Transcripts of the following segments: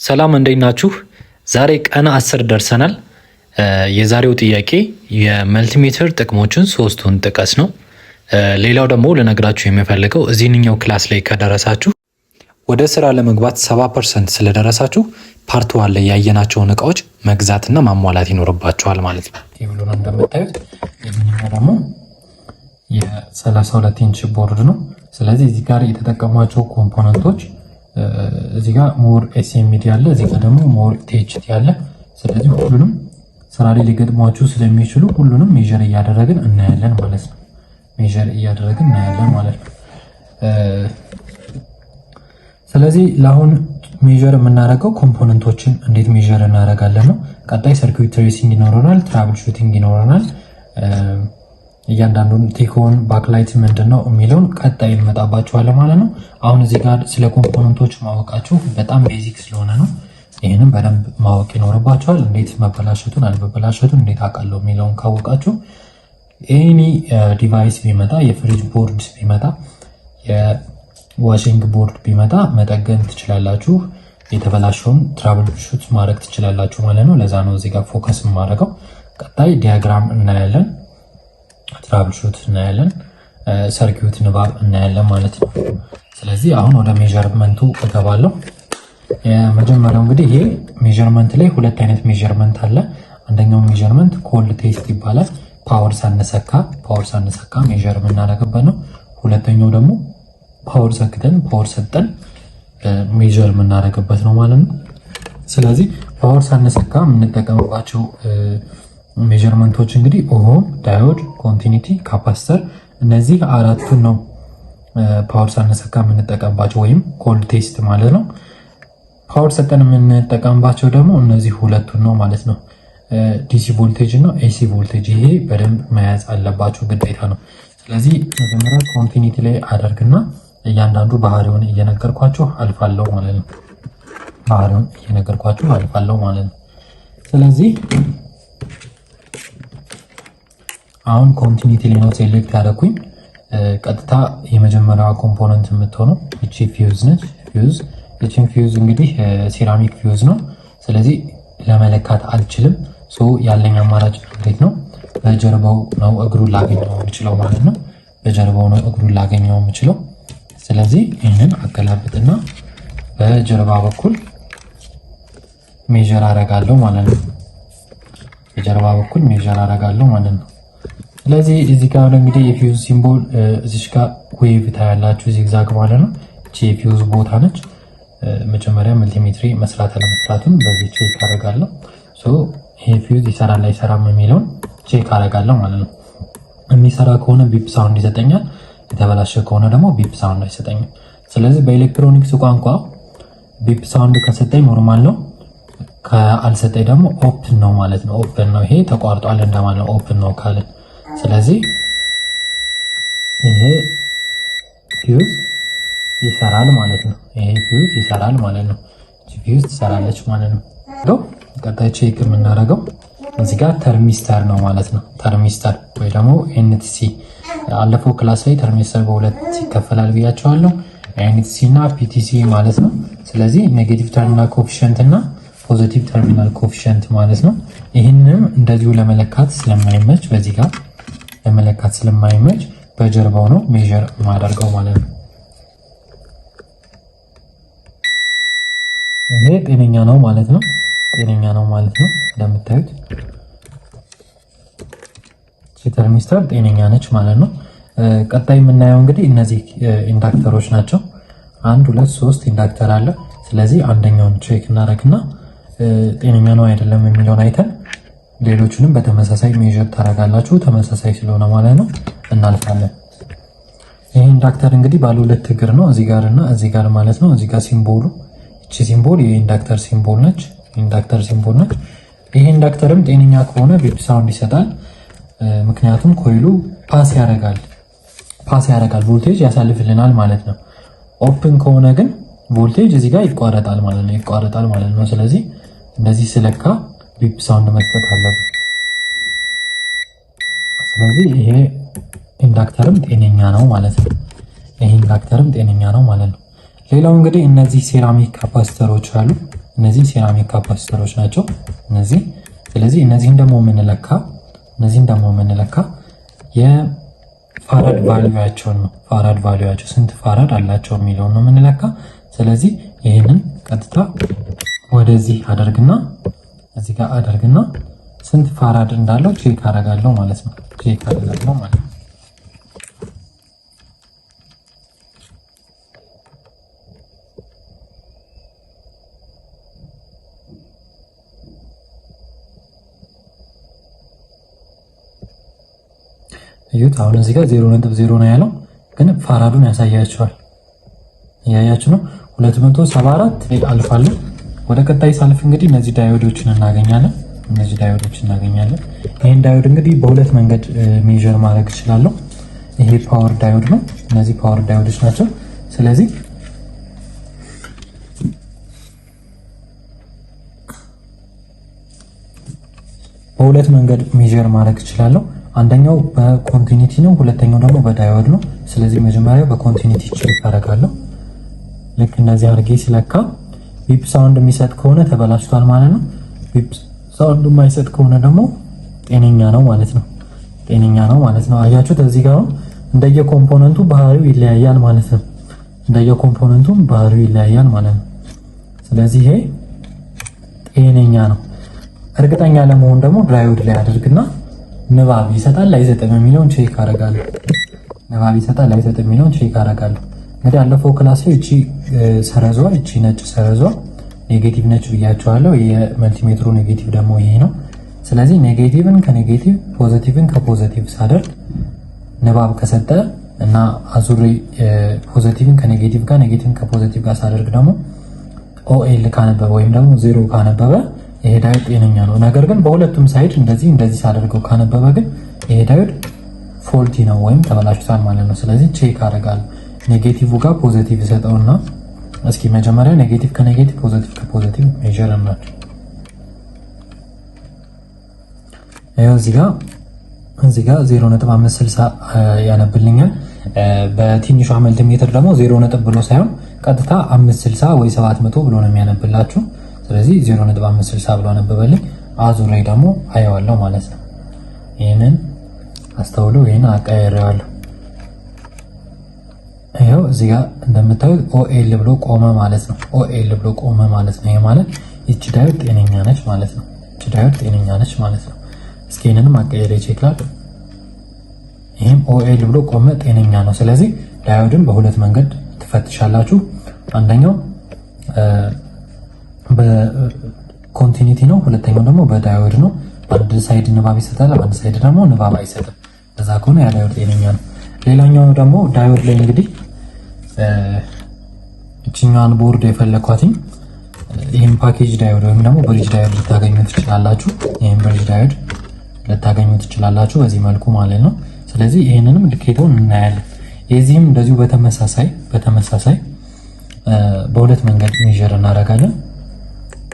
ሰላም እንዴት ናችሁ? ዛሬ ቀን 10 ደርሰናል። የዛሬው ጥያቄ የመልቲሜትር ጥቅሞችን ሶስቱን ጥቀስ ነው። ሌላው ደግሞ ልነግራችሁ የሚፈልገው እዚህኛው ክላስ ላይ ከደረሳችሁ ወደ ስራ ለመግባት 70% ስለደረሳችሁ ፓርት 1 ላይ ያየናቸውን እቃዎች መግዛትና ማሟላት ይኖርባችኋል ማለት ነው። ቴብሉን እንደምታዩት ይሄኛው ደግሞ የ32 ኢንች ቦርድ ነው። ስለዚህ እዚህ ጋር የተጠቀሟቸው ኮምፖነንቶች እዚህ ጋር ሞር ኤስኤምዲ አለ፣ እዚህ ጋር ደግሞ ሞር ቲኤችቲ አለ። ስለዚህ ሁሉንም ስራ ላይ ሊገጥሟችሁ ስለሚችሉ ሁሉንም ሜዠር እያደረግን እናያለን ማለት ነው። ሜዠር እያደረግን እናያለን ማለት ነው። ስለዚህ ለአሁን ሜዠር የምናደርገው ኮምፖነንቶችን እንዴት ሜዠር እናደርጋለን ነው። ቀጣይ ሰርኪዩት ትሬሲንግ ይኖረናል፣ ትራብል ሹቲንግ ይኖረናል። እያንዳንዱን ቴኮን ባክላይት ምንድነው የሚለውን ቀጣይ እንመጣባችኋለን ማለት ነው። አሁን እዚህ ጋር ስለ ኮምፖነንቶች ማወቃችሁ በጣም ቤዚክ ስለሆነ ነው። ይሄንን በደንብ ማወቅ ይኖርባችኋል። እንዴት መበላሸቱን አልመበላሸቱን እንዴት አውቃለሁ የሚለውን ካወቃችሁ ኤኒ ዲቫይስ ቢመጣ የፍሪጅ ቦርድ ቢመጣ የዋሽንግ ቦርድ ቢመጣ መጠገን ትችላላችሁ። የተበላሸውን ትራብል ሹት ማድረግ ትችላላችሁ ማለት ነው። ለዛ ነው እዚህ ጋር ፎከስ የማደርገው። ቀጣይ ዲያግራም እናያለን፣ ትራብል ሹት እናያለን፣ ሰርኪዩት ንባብ እናያለን ማለት ነው። ስለዚህ አሁን ወደ ሜዠርመንቱ እገባለሁ። የመጀመሪያው እንግዲህ ይሄ ሜዠርመንት ላይ ሁለት አይነት ሜዠርመንት አለ። አንደኛው ሜዠርመንት ኮልድ ቴስት ይባላል። ፓወር ሳነሰካ ሜዠር የምናደርግበት ነው። ሁለተኛው ደግሞ ፓወር ሰክተን ፓወር ሰጠን ሜዠር የምናደርግበት ነው ማለት ነው። ስለዚህ ፓወር ሳነሰካ የምንጠቀምባቸው ሜዠርመንቶች እንግዲህ ኦሆም፣ ዳዮድ፣ ኮንቲኒቲ፣ ካፓስተር እነዚህ አራቱን ነው ፓወር ሳነሰካ የምንጠቀምባቸው ወይም ኮልድ ቴስት ማለት ነው። ፓወር ሰጠን የምንጠቀምባቸው ደግሞ እነዚህ ሁለቱን ነው ማለት ነው። ዲሲ ቮልቴጅ እና ኤሲ ቮልቴጅ ይሄ በደንብ መያዝ አለባችሁ ግዴታ ነው። ስለዚህ መጀመሪያ ኮንቲኒቲ ላይ አደርግና እያንዳንዱ ባህሪውን እየነገርኳችሁ አልፋለሁ ማለት ነው። ስለዚህ አሁን ኮንቲኒቲ ላይ ነው ሴሌክት ያደረኩኝ። ቀጥታ የመጀመሪያዋ ኮምፖነንት የምትሆነው እቺ ፊውዝ ነች። እቺን ፊውዝ እንግዲህ ሴራሚክ ፊውዝ ነው። ስለዚህ ለመለካት አልችልም። ያለኝ አማራጭ እንዴት ነው? በጀርባው ነው እግሩን ላገኘው የምችለው ማለት ነው። ስለዚህ ይህንን አገላብጥና በጀርባ በኩል ሜዠር አደርጋለሁ ማለት ነው። ስለዚህ እዚህ ጋር እንግዲህ የፊውዝ ሲምቦል እዚህ ጋር ዌቭ ታያላችሁ፣ ዚግዛግ ማለት ነው። እቺ የፊውዝ ቦታ ነች። መጀመሪያ መልቲሜትሪ መስራት አለመስራቱን በዚህ ቼክ አደርጋለሁ። ይሄ ፊውዝ ይሰራል አይሰራም የሚለውን ቼክ አደርጋለሁ ማለት ነው። የሚሰራ ከሆነ ቢፕ ሳውንድ ይሰጠኛል፣ የተበላሸ ከሆነ ደግሞ ቢፕ ሳውንድ አይሰጠኝም። ስለዚህ በኤሌክትሮኒክስ ቋንቋ ቢፕ ሳውንድ ከሰጠኝ ኖርማል ነው፣ ካልሰጠኝ ደግሞ ኦፕን ነው ማለት ነው። ኦፕን ነው ይሄ ተቋርጧል እንደማለት ነው፣ ኦፕን ነው ካለ። ስለዚህ ይሄ ፊውዝ ይሰራል ማለት ነው። ፊውዝ ትሰራለች ማለት ነው። ቀጣይ ቼክ የምናደርገው እዚህ ጋር ተርሚስተር ነው ማለት ነው። ተርሚስተር ወይ ደግሞ ኤንቲሲ። አለፈው ክላስ ላይ ተርሚስተር በሁለት ይከፈላል ብያቸዋለሁ፣ ኤንቲሲ እና ፒቲሲ ማለት ነው። ስለዚህ ኔጌቲቭ ተርሚናል ኮኤፊሺየንት እና ፖዚቲቭ ተርሚናል ኮኤፊሺየንት ማለት ነው። ይህንም እንደዚሁ ለመለካት ስለማይመች በጀርባው ነው ሜዠር የማደርገው ማለት ነው። ይሄ ጤነኛ ነው ማለት ነው። እንደምታዩት ተርሚስተር ጤነኛ ነች ማለት ነው። ቀጣይ የምናየው እንግዲህ እነዚህ ኢንዳክተሮች ናቸው። 1 2 3 ኢንዳክተር አለ። ስለዚህ አንደኛውን ቼክ እናደርግና ጤነኛ ነው አይደለም የሚለውን አይተን ሌሎቹንም በተመሳሳይ ሜዠር ታደርጋላችሁ። ተመሳሳይ ስለሆነ ማለት ነው እናልፋለን። ይሄ ኢንዳክተር እንግዲህ ባለ ሁለት እግር ነው፣ እዚህ ጋር እና እዚህ ጋር ማለት ነው። እዚህ ጋር ሲምቦሉ እቺ ሲምቦል የኢንዳክተር ሲምቦል ነች። ይሄ ኢንዳክተርም ጤነኛ ከሆነ ቢፕ ሳውንድ ይሰጣል። ምክንያቱም ኮይሉ ፓስ ያደርጋል፣ ቮልቴጅ ያሳልፍልናል ማለት ነው። ኦፕን ከሆነ ግን ቮልቴጅ እዚህ ጋር ይቋረጣል ማለት ነው። ስለዚህ እንደዚህ ስለካ ቢፕ ሳውንድ መስጠት አለበት። ስለዚህ ይሄ ኢንዳክተርም ጤነኛ ነው ማለት ነው። ሌላው እንግዲህ እነዚህ ሴራሚክ ካፓስተሮች አሉ። እነዚህ ሴራሚክ ካፓሲተሮች ናቸው እነዚህ። ስለዚህ እነዚህን ደግሞ የምንለካ የፋራድ ቫልዩዋቸውን ነው። ፋራድ ቫልዩዋቸው ስንት ፋራድ አላቸው የሚለውን ነው የምንለካ። ስለዚህ ይህንን ቀጥታ ወደዚህ አደርግና እዚህ ጋር አደርግና ስንት ፋራድ እንዳለው ቼክ አደርጋለሁ ማለት ነው። እዩት። አሁን እዚህ ጋር 0.0 ነው ያለው፣ ግን ፋራዱን ያሳያችኋል። እያያችሁ ነው። 274 አልፋለሁ። ወደ ቀጣይ ሳልፍ እንግዲህ እነዚህ ዳዮዶችን እናገኛለን። ይህን ዳዮድ እንግዲህ በሁለት መንገድ ሜዥር ማድረግ እችላለሁ። ይሄ ፓወር ዳዮድ ነው። እነዚህ ፓወር ዳዮዶች ናቸው። ስለዚህ በሁለት መንገድ ሜዥር ማድረግ እችላለሁ። አንደኛው በኮንቲኒቲ ነው፣ ሁለተኛው ደግሞ በዳዮድ ነው። ስለዚህ መጀመሪያ በኮንቲኒቲ ቼክ አደርጋለሁ። ልክ እንደዚህ አድርጌ ሲለካ ቢፕ ሳውንድ የሚሰጥ ከሆነ ተበላሽቷል ማለት ነው። ቢፕ ሳውንድ የማይሰጥ ከሆነ ደግሞ ጤነኛ ነው ማለት ነው። አያችሁት? እዚህ ጋር እንደየ ኮምፖነንቱ ባህሪው ይለያያል ማለት ነው። ስለዚህ ይሄ ጤነኛ ነው። እርግጠኛ ለመሆን ደግሞ ዳዮድ ላይ አድርግና ንባብ ይሰጣል አይሰጥም የሚለውን ቼክ አደርጋለሁ። እንግዲህ አለፈው ክላስ ላይ እቺ ነጭ ሰረዟ ኔጌቲቭ ነች ብያቸዋለሁ። የመልቲሜትሩ ኔጌቲቭ ደግሞ ይሄ ነው። ስለዚህ ኔጌቲቭን ከኔጌቲቭ ፖዚቲቭን ከፖዚቲቭ ሳደርግ ንባብ ከሰጠ እና አዙሪ ፖዚቲቭን ከኔጌቲቭ ጋር ኔጌቲቭን ከፖዚቲቭ ጋር ሳደርግ ደግሞ ኦኤል ካነበበ ወይም ደግሞ ዜሮ ካነበበ ይሄ ዳዮድ ጤነኛ ነው። ነገር ግን በሁለቱም ሳይድ እንደዚህ ሳደርገው ካነበበ ግን ይሄ ዳዮድ ፎልቲ ነው ወይም ተበላሽቷል ማለት ነው። ስለዚህ ቼክ አደርጋለሁ። ኔጌቲቭ ጋር ፖዚቲቭ ሰጠውና እስኪ መጀመሪያ ኔጌቲቭ ከኔጌቲቭ ፖዚቲቭ ከፖዚቲቭ ሜዠር እናድርግ። ይኸው እዚህ ጋር 0.560 ያነብልኛል። በትንሿ መልቲሜትር ደግሞ 0 ብሎ ሳይሆን ቀጥታ 560 ወይ 700 ብሎ ነው የሚያነብላችሁ። ስለዚህ 0.560 ብሎ አነበበልኝ። አዙር ላይ ደግሞ አየዋለሁ ማለት ነው። ይሄንን አስተውሉ። ይሄንን አቀያይሬዋለሁ። ይሄው እዚህ ጋር እንደምታዩት ኦኤል ብሎ ቆመ ማለት ነው። ይሄ ማለት እቺ ዳዮድ ጤነኛ ነች ማለት ነው። እስኪ ይሄንንም አቀያይሬ ቼክ ላድርግ። ይሄም ኦኤል ብሎ ቆመ፣ ጤነኛ ነው። ስለዚህ ዳዮድን በሁለት መንገድ ትፈትሻላችሁ። አንደኛው በኮንቲኒቲ ነው፣ ሁለተኛው ደግሞ በዳዮድ ነው። በአንድ ሳይድ ንባብ ይሰጣል፣ በአንድ ሳይድ ደግሞ ንባብ አይሰጥም። ለዛ ከሆነ ያ ዳዮድ ጤነኛ ነው። ሌላኛው ደግሞ ዳዮድ ላይ እንግዲህ እቺኛዋን ቦርድ የፈለኳትኝ ይሄን ፓኬጅ ዳዮድ ወይም ደግሞ ብሪጅ ዳዮድ ልታገኙ ትችላላችሁ። በዚህ መልኩ ማለት ነው። ስለዚህ ይሄንንም ልኬቶን እናያለን። የዚህም እንደዚሁ በተመሳሳይ በሁለት መንገድ ሜዠር እናደርጋለን።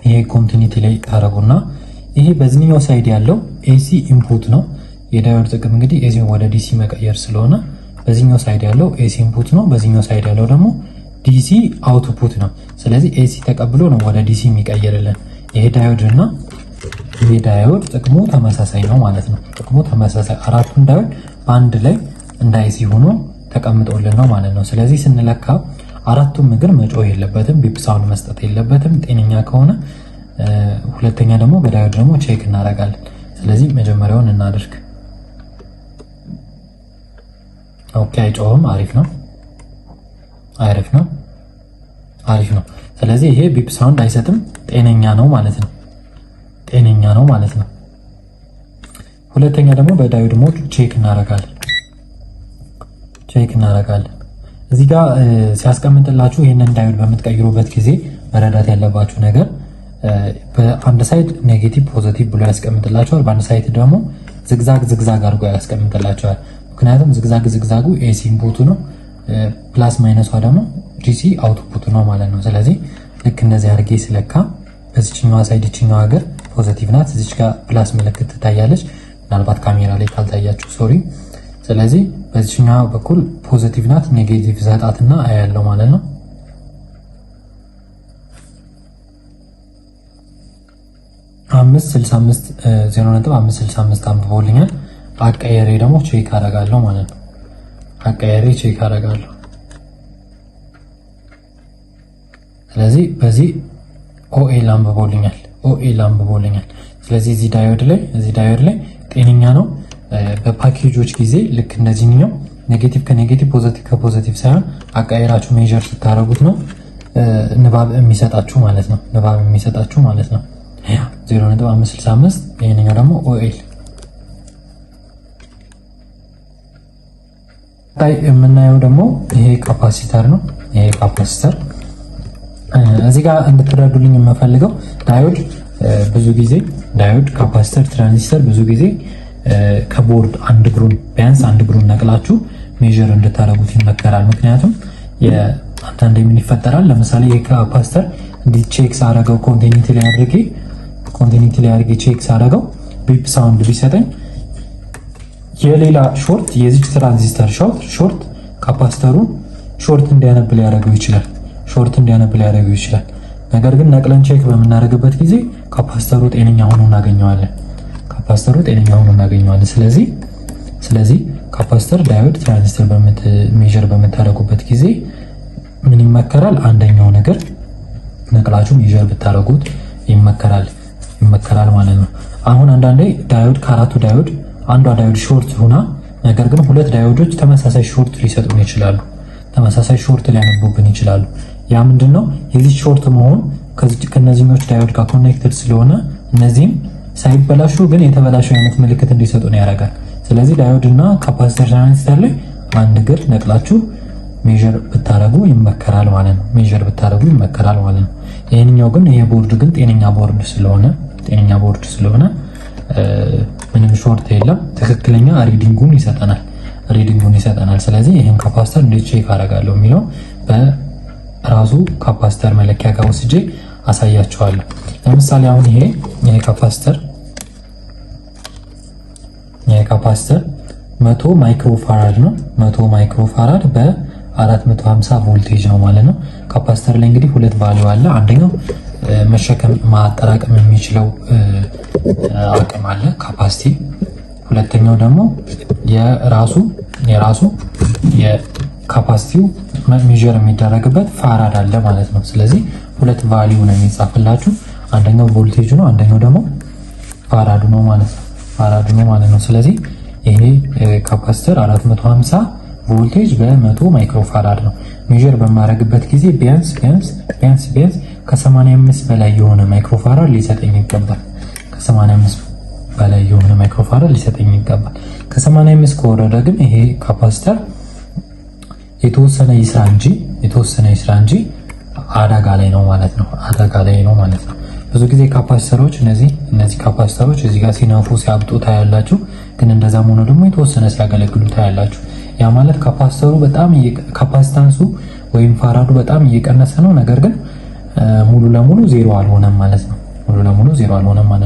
ይሄ ኮንቲኒቲ ላይ ታረጉና ይሄ በዚህኛው ሳይድ ያለው ኤሲ ኢንፑት ነው። የዳዮድ ጥቅም እንግዲህ ኤሲን ወደ ዲሲ መቀየር ስለሆነ በዚህኛው ሳይድ ያለው ኤሲ ኢንፑት ነው። በዚህኛው ሳይድ ያለው ደግሞ ዲሲ አውትፑት ነው። ስለዚህ ኤሲ ተቀብሎ ነው ወደ ዲሲ የሚቀየርልን። ይሄ ዳዮድ ጥቅሙ ተመሳሳይ ነው ማለት ነው። አራቱን ዳዮድ በአንድ ላይ እንደ ኤሲ ሆኖ ተቀምጦልን ነው ማለት ነው። ስለዚህ ስንለካ አራቱም እግር መጮህ የለበትም፣ ቢፕ ሳውንድ መስጠት የለበትም ጤነኛ ከሆነ። ሁለተኛ ደግሞ በዳዮድ ደግሞ ቼክ እናደርጋለን። ስለዚህ መጀመሪያውን እናድርግ። ኦኬ፣ አይጮህም። አሪፍ ነው። ስለዚህ ይሄ ቢፕ ሳውንድ አይሰጥም፣ ጤነኛ ነው ማለት ነው። ሁለተኛ ደግሞ በዳዮድ ሞድ ቼክ እናደርጋለን። እዚህ ጋር ሲያስቀምጥላችሁ ይህንን ዳዮድ በምትቀይሩበት ጊዜ መረዳት ያለባችሁ ነገር በአንድ ሳይድ ኔጌቲቭ ፖዚቲቭ ብሎ ያስቀምጥላችኋል፣ በአንድ ሳይድ ደግሞ ዝግዛግ አድርጎ ያስቀምጥላችኋል። ምክንያቱም ዝግዛጉ ኤሲ ኢንፑቱ ነው፣ ፕላስ ማይነሷ ደግሞ ዲሲ አውትፑቱ ነው ማለት ነው። ስለዚህ ልክ እንደዚህ አድርጌ ስለካ በዚችኛዋ ሳይድ ይችኛዋ ሀገር ፖዚቲቭ ናት፣ እዚች ጋር ፕላስ ምልክት ትታያለች። ምናልባት ካሜራ ላይ ካልታያችሁ ሶሪ። ስለዚህ በዚችኛዋ በኩል ፖዚቲቭ ናት፣ ኔጌቲቭ ዘጣትና አያለው ማለት ነው። 565 0.565 አንብቦልኛል። አቀየሬ ደግሞ ቼክ አደርጋለሁ ማለት ነው። አቀየሬ ቼክ አደርጋለሁ። ስለዚህ በዚህ ኦኤል አንብቦልኛል። ስለዚህ እዚህ ዳዮድ ላይ ጤነኛ ነው። በፓኬጆች ጊዜ ልክ እንደዚህኛው ኔጌቲቭ ከኔጌቲቭ ፖዚቲቭ ከፖዚቲቭ ሳይሆን አቀየራችሁ ሜጀር ስታደርጉት ነው ንባብ የሚሰጣችሁ ማለት ነው። 0.565 ይሄንኛው ደግሞ ኦኤል። ታይ የምናየው ደግሞ ይሄ ካፓሲተር ነው። ይሄ ካፓሲተር እዚህ ጋር እንድትረዱልኝ የምፈልገው ዳዮድ ብዙ ጊዜ ካፓሲተር፣ ትራንዚስተር ብዙ ጊዜ ከቦርድ ቢያንስ አንድ እግሩን ነቅላችሁ ሜጀር እንድታደርጉት ይመከራል። ምክንያቱም አንዳንዴ ምን ይፈጠራል፣ ለምሳሌ የካፓሲተር እንዲህ ቼክ ሳደርገው ኮንቲኒቲ ላይ አድርጌ ቼክ ሳደርገው ቢፕ ሳውንድ ቢሰጠኝ የሌላ ሾርት የዚች ትራንዚስተር ሾርት ካፓሲተሩን ሾርት እንዲያነብ ሊያደርገው ይችላል። ነገር ግን ነቅለን ቼክ በምናደርግበት ጊዜ ካፓሲተሩ ጤነኛ ሆኖ እናገኘዋለን። ስለዚህ ካፓሲተር፣ ዳዮድ፣ ትራንዚስተር ሜጀር በምታደርጉበት ጊዜ ምን ይመከራል? አንደኛው ነገር ነቅላችሁ ሜጀር ብታደርጉት ይመከራል ማለት ነው። አሁን አንዳንዴ ዳዮድ ከአራቱ ዳዮድ አንዷ ዳዮድ ሾርት ሆና ነገር ግን ሁለት ዳዮዶች ተመሳሳይ ሾርት ሊሰጡን ይችላሉ። ተመሳሳይ ሾርት ሊያነቡብን ይችላሉ። ያ ምንድነው? የዚህ ሾርት መሆን ከነዚህኞች ዳዮድ ጋር ኮኔክትድ ስለሆነ እነዚህም ሳይበላሹ ግን የተበላሹ አይነት ምልክት እንዲሰጡን ያደርጋል። ስለዚህ ዳዮድ እና ካፓሲተር ትራንዚስተር ላይ አንድ እግር ነቅላችሁ ሜጀር ብታረጉ ይመከራል ማለት ነው። ይሄንኛው ግን ይሄ ቦርድ ግን ጤነኛ ቦርድ ስለሆነ ምንም ሾርት የለም። ትክክለኛ ሪዲንጉን ይሰጠናል። ስለዚህ ይሄን ካፓሲተር እንዴት ቼክ አደርጋለሁ የሚለው በራሱ ካፓሲተር መለኪያ ጋር ወስጄ አሳያችኋለሁ። ለምሳሌ አሁን ይሄ ካፓሲተር 100 ማይክሮፋራድ ነው። 100 ማይክሮፋራድ በ450 ቮልቴጅ ነው ማለት ነው። ካፓሲተር ላይ እንግዲህ ሁለት ቫልዩ አለ። አንደኛው መሸከም ማጠራቀም የሚችለው አቅም አለ ካፓሲቲ። ሁለተኛው ደግሞ የራሱ የካፓሲቲው ሜጀር የሚደረግበት ፋራድ አለ ማለት ነው። ስለዚህ ሁለት ቫልዩ ነው የሚጻፍላችሁ። አንደኛው ቮልቴጅ ነው፣ አንደኛው ደግሞ ፋራዱ ነው ማለት ነው። ስለዚህ ይሄ ካፓሲተር 450 ቮልቴጅ በ100 ማይክሮፋራድ ነው። ሜጀር በማድረግበት ጊዜ ቢያንስ ከ85 በላይ የሆነ ማይክሮፋራድ ሊሰጠኝ ይገባል። ከ85 ከወረደ ግን ይሄ ካፓሲተር የተወሰነ ይስራ እንጂ አደጋ ላይ ነው ማለት ነው። ብዙ ጊዜ ካፓሲተሮች እነዚህ ካፓሲተሮች እዚህ ጋር ሲነፉ ሲያብጡ ታያላችሁ። ግን እንደዛም ሆኖ ደግሞ የተወሰነ ሲያገለግሉ ታያላችሁ። ያ ማለት ካፓሲተሩ በጣም ካፓሲታንሱ ወይም ፋራዱ በጣም እየቀነሰ ነው። ነገር ግን ሙሉ ለሙሉ ዜሮ አልሆነም ማለት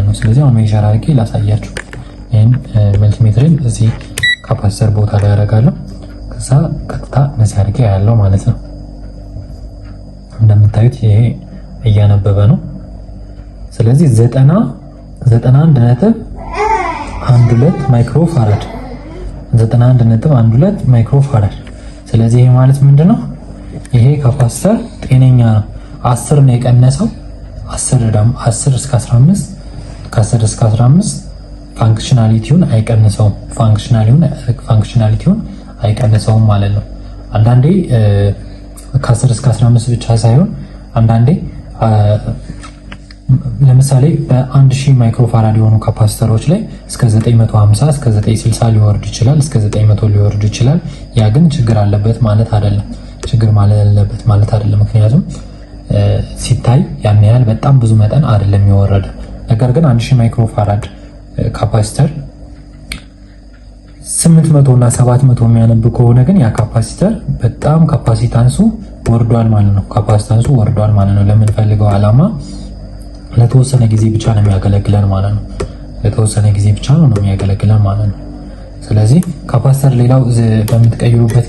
ነው። ስለዚህ አሁን ሜጀር አድርጌ ላሳያችሁ። ይሄን መልቲሜትርን እዚህ ካፓሲተር ቦታ ላይ ያደርጋለሁ። ከዛ ቀጥታ እንደዚህ አድርጌ ያለው ማለት ነው። እንደምታዩት ይሄ እያነበበ ነው። ስለዚህ 91.12 ማይክሮፋራድ 91.12 ማይክሮፋራድ። ስለዚህ ይሄ ማለት ምንድነው? ይሄ ካፓሲተር ጤነኛ ነው። 10 ነው የቀነሰው። 10 እስከ 15 ከ10 እስከ 15 ፋንክሽናሊቲውን አይቀንሰውም ማለት ነው። አንዳንዴ ከ10 እስከ 15 ብቻ ሳይሆን አንዳንዴ ለምሳሌ በ1000 ማይክሮፋራድ የሆኑ ካፓሲተሮች ላይ እስከ 950 እስከ 960 ሊወርድ ይችላል፣ እስከ 900 ሊወርድ ይችላል። ያ ግን ችግር አለበት ማለት አይደለም። ምክንያቱም ሲታይ ያን ያህል በጣም ብዙ መጠን አይደለም የወረደ። ነገር ግን 1000 ማይክሮፋራድ ካፓሲተር 800 እና 700 የሚያነብ ከሆነ ግን ያ ካፓሲተር በጣም ካፓሲታንሱ ወርዷል ማለት ነው። ለምንፈልገው ዓላማ ለተወሰነ ጊዜ ብቻ ነው የሚያገለግለን ማለት ነው። ስለዚህ ካፓሲተር ሌላው በምትቀይሩበት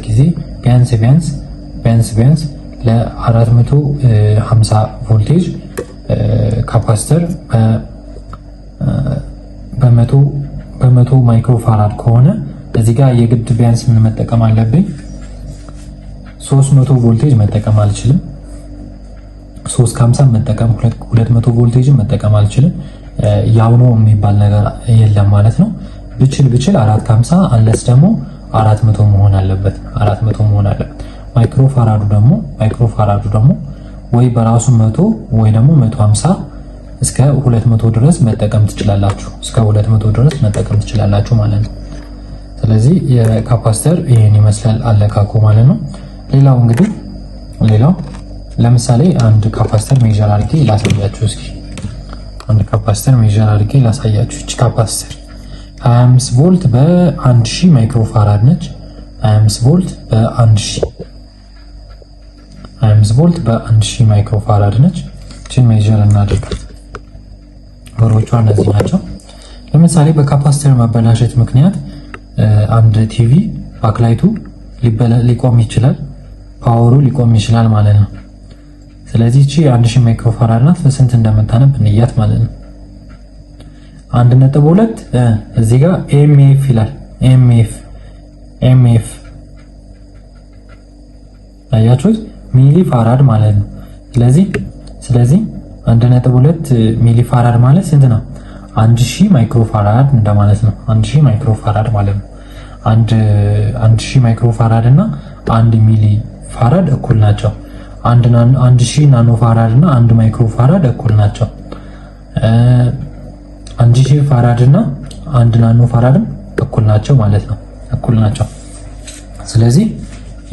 ጊዜ ቢያንስ ለ450 ቮልቴጅ ካፓስተር በመቶ ማይክሮፋራድ ከሆነ እዚህ ጋር የግድ ቢያንስ ምን መጠቀም አለብኝ? 300 ቮልቴጅ መጠቀም አልችልም። 350 መጠቀም 200 ቮልቴጅ መጠቀም አልችልም። ያው ነው የሚባል ነገር የለም ማለት ነው። ብችል 450 አለስ ደግሞ 400 መሆን አለበት። 400 መሆን አለበት። ማይክሮፋራዱ ደግሞ ወይ በራሱ 100 ወይ ደግሞ 150 እስከ 200 ድረስ መጠቀም ትችላላችሁ። እስከ 200 ድረስ መጠቀም ትችላላችሁ ማለት ነው። ስለዚህ የካፓስተር ይሄን ይመስላል አለካኩ ማለት ነው። ሌላው ለምሳሌ አንድ ካፓስተር ሜጀር አድርጌ ላሳያችሁ። እስኪ አንድ ካፓስተር ሜጀር አድርጌ ላሳያችሁ። እቺ ካፓስተር 25 ቮልት በ1000 ማይክሮፋራድ ነች። 25 ቮልት በ1000 ማይክሮፋራድ ነች። እቺን ሜጀር እናድርጋት። ወሮቿ እነዚህ ናቸው። ለምሳሌ በካፓስተር መበላሸት ምክንያት አንድ ቲቪ ባክላይቱ ሊቆም ይችላል፣ ፓወሩ ሊቆም ይችላል ማለት ነው። ስለዚህ እቺ 1000 ማይክሮፋራድ ናት። በስንት እንደምታነብ እንያት ማለት ነው። 1.2 እዚህ ጋር ኤምኤፍ ይላል። ኤምኤፍ አያችሁት? ሚሊ ፋራድ ማለት ነው። ስለዚህ 1.2 ሚሊ ፋራድ ማለት ስንት ነው? 1000 ማይክሮፋራድ እንደማለት ነው። 1000 ማይክሮፋራድ ማለት ነው። 1000 ማይክሮፋራድ እና 1 ሚሊ ፋራድ እኩል ናቸው። 1000 ናኖ ፋራድ እና 1 ማይክሮፋራድ እኩል ናቸው። 1000 ፋራድ እና 1 ናኖ ፋራድም እኩል ናቸው ማለት ነው። እኩል ናቸው። ስለዚህ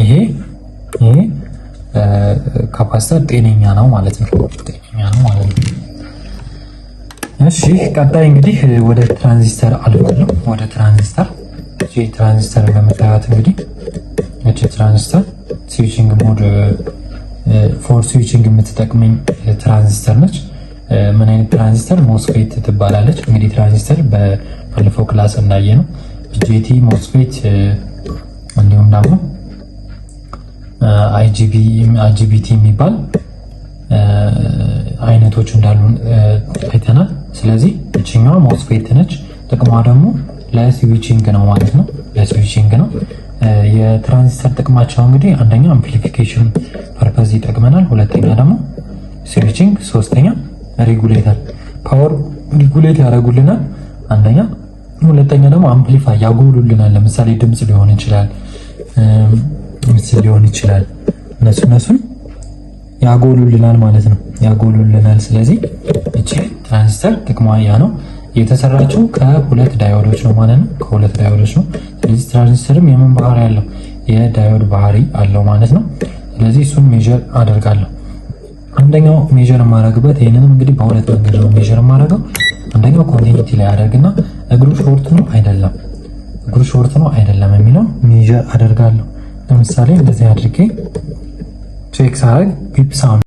ይሄ ካፓስተር ጤነኛ ነው ማለት ነው። እሺ ቀጣይ እንግዲህ ወደ ትራንዚስተር አልፋለሁ። ወደ ትራንዚስተር እንደምታዩት እንግዲህ እቺ ትራንዚስተር ስዊቺንግ ሞድ ፎር ስዊቺንግ የምትጠቅመኝ ትራንዚስተር ነች። ምን አይነት ትራንዚስተር? ሞስፌት ትባላለች። እንግዲህ ትራንዚስተር ባለፈው ክላስ እንዳየ ነው ቢጄቲ፣ ሞስፌት እንዲሁም ደግሞ አይጂቢቲ የሚባል አይነቶች እንዳሉ አይተናል። ስለዚህ እቺኛው ሞስፌት ነች። ጥቅሟ ደግሞ ለስዊቺንግ ነው ማለት ነው። ለስዊቺንግ ነው። የትራንዚስተር ጥቅማቸው እንግዲህ አንደኛ አምፕሊፊኬሽን ፐርፐዝ ይጠቅመናል፣ ሁለተኛ ደግሞ ስዊቺንግ፣ ሶስተኛ ሬጉሌተር ፓወር ሬጉሌት ያደርጉልናል አንደኛ፣ ሁለተኛ ደግሞ አምፕሊፋይ ያጎሉልናል። ለምሳሌ ድምጽ ሊሆን ይችላል፣ ምስል ሊሆን ይችላል። እነሱን ያጎሉልናል ማለት ነው። ያጎሉልናል። ስለዚህ እቺ ትራንዚስተር ጥቅሟ ያ ነው። የተሰራችው ከሁለት ዳዮዶች ነው ማለት ነው። ከሁለት ዳዮዶች ነው። ስለዚህ ትራንዚስተርም የምን ባህሪ ያለው? የዳዮድ ባህሪ አለው ማለት ነው። ስለዚህ እሱን ሜጀር አደርጋለሁ። አንደኛው ሜጀር የማደርግበት ይሄንንም እንግዲህ በሁለት መንገድ ነው ሜጀር የማደርገው። አንደኛው ኮንቲኒቲ ላይ አደርግና እግሩ ሾርት ነው አይደለም የሚለው ሜጀር አደርጋለሁ። ለምሳሌ እንደዚህ አድርጌ ቼክ ሳደርግ ቢፕ ሳውንድ